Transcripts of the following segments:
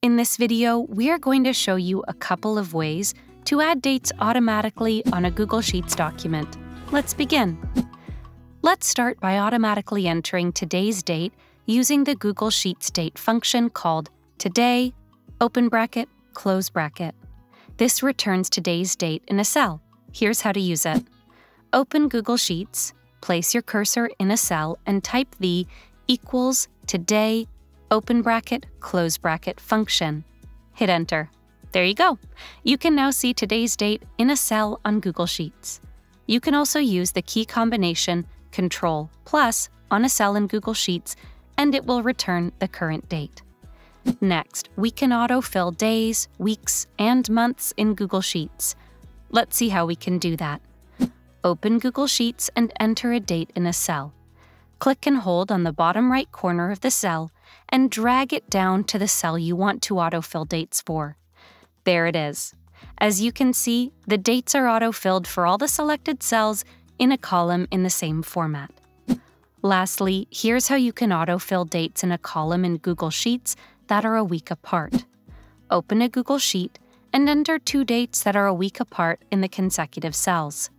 In this video, we are going to show you a couple of ways to add dates automatically on a Google Sheets document. Let's begin. Let's start by automatically entering today's date using the Google Sheets date function called today, open bracket, close bracket. This returns today's date in a cell. Here's how to use it. Open Google Sheets, place your cursor in a cell, and type the equals today, open bracket, close bracket function. Hit enter. There you go. You can now see today's date in a cell on Google Sheets. You can also use the key combination Control+ on a cell in Google Sheets, and it will return the current date. Next, we can autofill days, weeks, and months in Google Sheets. Let's see how we can do that. Open Google Sheets and enter a date in a cell. Click and hold on the bottom right corner of the cell and drag it down to the cell you want to autofill dates for. There it is. As you can see, the dates are autofilled for all the selected cells in a column in the same format. Lastly, here's how you can autofill dates in a column in Google Sheets that are a week apart. Open a Google Sheet and enter 2 dates that are a week apart in the consecutive cells.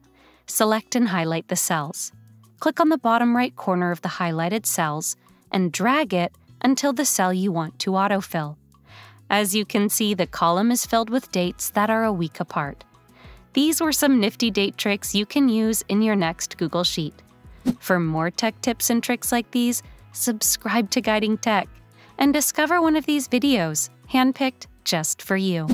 Select and highlight the cells. Click on the bottom right corner of the highlighted cells and drag it until the cell you want to autofill. As you can see, the column is filled with dates that are a week apart. These were some nifty date tricks you can use in your next Google Sheet. For more tech tips and tricks like these, subscribe to Guiding Tech and discover one of these videos handpicked just for you.